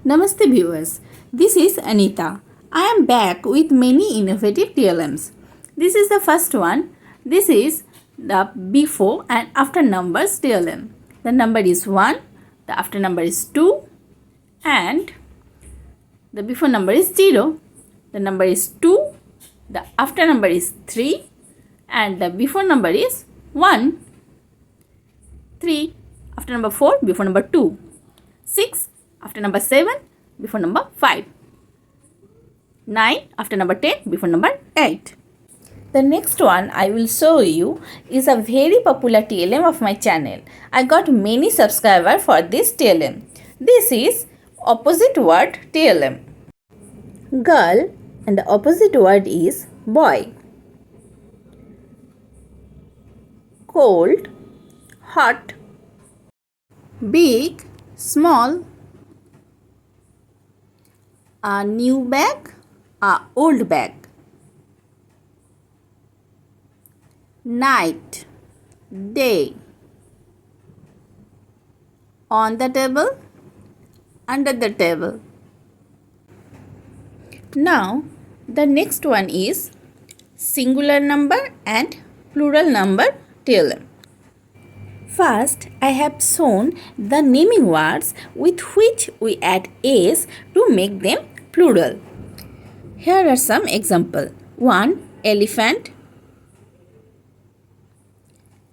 Namaste viewers, this is Anita. I am back with many innovative TLMs. This is the first one. This is the before and after numbers TLM. The number is 1, the after number is 2 and the before number is 0. The number is 2, the after number is 3 and the before number is 1. 3, after number 4, before number 2. 6, after number 7, before number 5. 9, after number 10, before number 8. The next one I will show you is a very popular TLM of my channel. I got many subscribers for this TLM. This is opposite word TLM. Girl and the opposite word is boy. Cold, hot. Big, small. A new bag, a old bag. Night, day. On the table, under the table. Now, the next one is singular number and plural number TLM. First, I have shown the naming words with which we add s to make them plural. Here are some examples. 1. Elephant.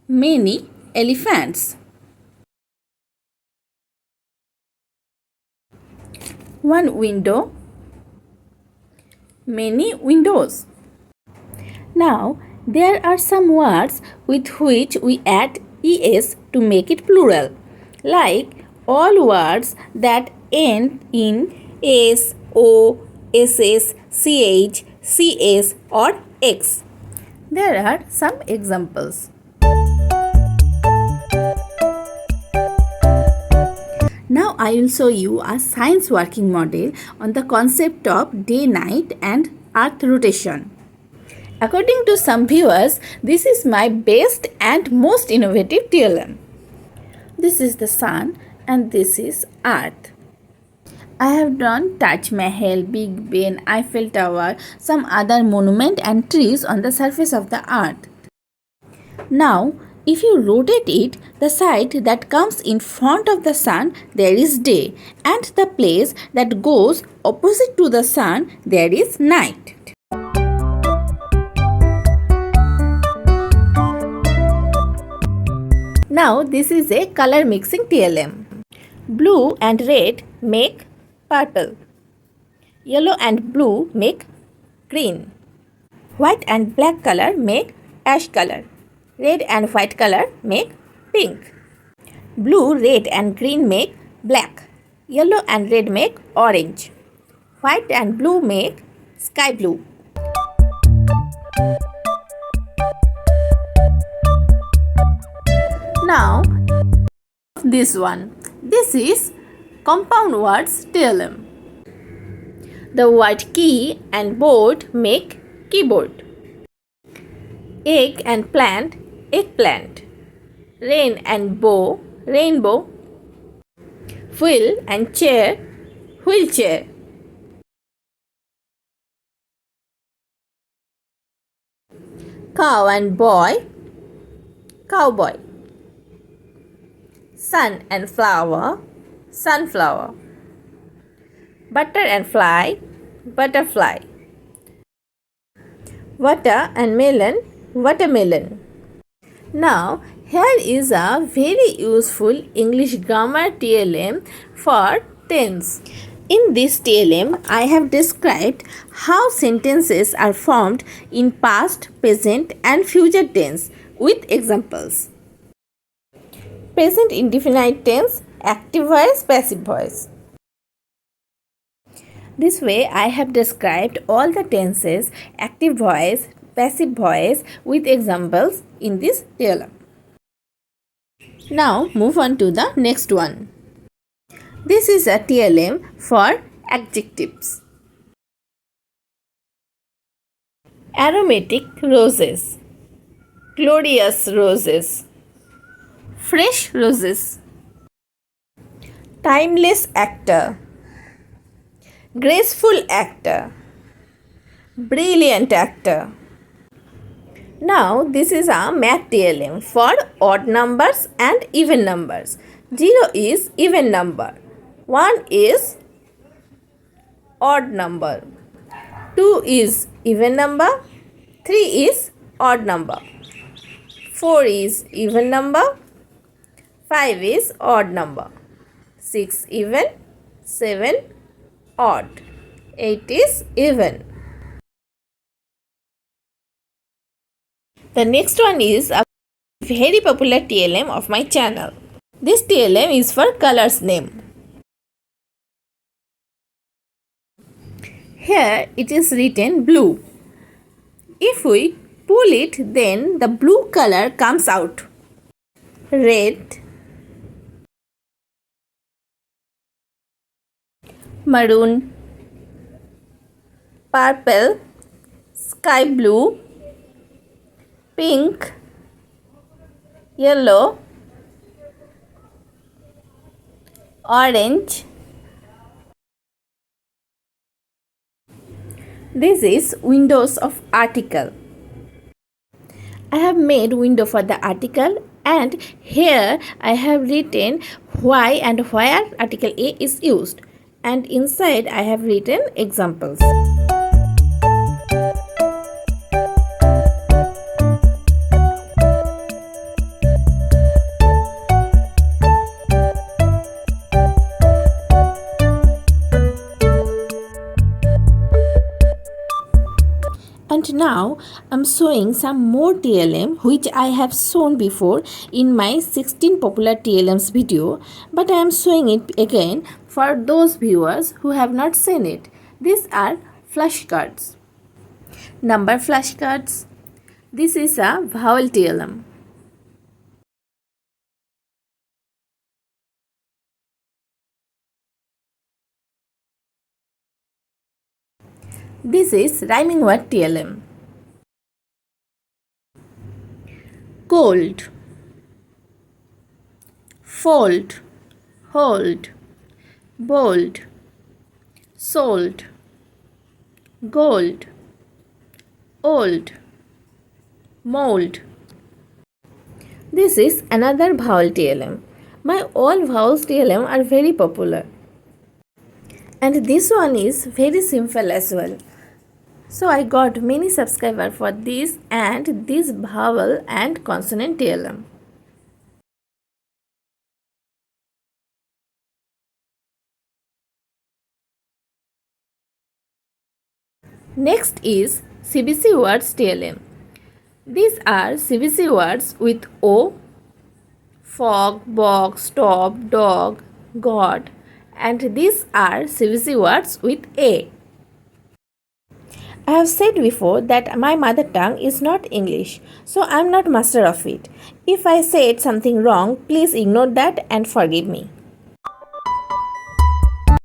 Many elephants. 1 window. Many windows. Now, there are some words with which we add es to make it plural, like all words that end in s, o, ss, ch, cs or x. There are some examples. Now I will show you a science working model on the concept of day-night and earth rotation. According to some viewers, this is my best and most innovative TLM. This is the sun and this is earth. I have drawn Taj Mahal, Big Ben, Eiffel Tower, some other monument and trees on the surface of the earth. Now, if you rotate it, the side that comes in front of the sun, there is day, and the place that goes opposite to the sun, there is night. Now, this is a color mixing TLM. Blue and red make purple. Yellow and blue make green. White and black color make ash color. Red and white color make pink. Blue, red and green make black. Yellow and red make orange. White and blue make sky blue. Now, this one. This is compound words TLM. The word key and board make keyboard. Egg and plant, eggplant. Rain and bow, rainbow. Wheel and chair, wheelchair. Cow and boy, cowboy. Sun and flower, sunflower. Butter and fly, butterfly. Water and melon, watermelon. Now, here is a very useful English grammar TLM for tense. In this TLM, I have described how sentences are formed in past, present and future tense with examples. Present indefinite tense, active voice, passive voice. This way, I have described all the tenses, active voice, passive voice with examples in this TLM. Now, move on to the next one. This is a TLM for adjectives. Aromatic roses. Glorious roses. Fresh roses. Timeless actor. graceful actor, brilliant actor. Now this is a math TLM for odd numbers and even numbers. 0 is even number, 1 is odd number, 2 is even number, 3 is odd number, 4 is even number, 5 is odd number, 6 even, 7 odd, 8 is even. The next one is a very popular TLM of my channel. This TLM is for colors name. Here it is written blue. If we pull it, then the blue color comes out. Red, maroon, purple, sky blue, pink, yellow, orange. This is windows of article. I have made window for the article, and here I have written why and where article A is used, and inside I have written examples. And now I'm showing some more TLM which I have shown before in my 16 popular TLMs video, but I am showing it again for those viewers who have not seen it. These are flashcards, number flashcards. This is a vowel TLM. This is rhyming word TLM. Cold, fold, hold, bold, sold, gold, old, mold. This is another vowel TLM. My all vowels TLM are very popular. And this one is very simple as well. So I got many subscribers for this and this vowel and consonant TLM. Next is CBC words TLM. These are CBC words with O, fog, box, stop, dog, God, and these are CBC words with A. I have said before that my mother tongue is not English, so I am not master of it. If I said something wrong, please ignore that and forgive me.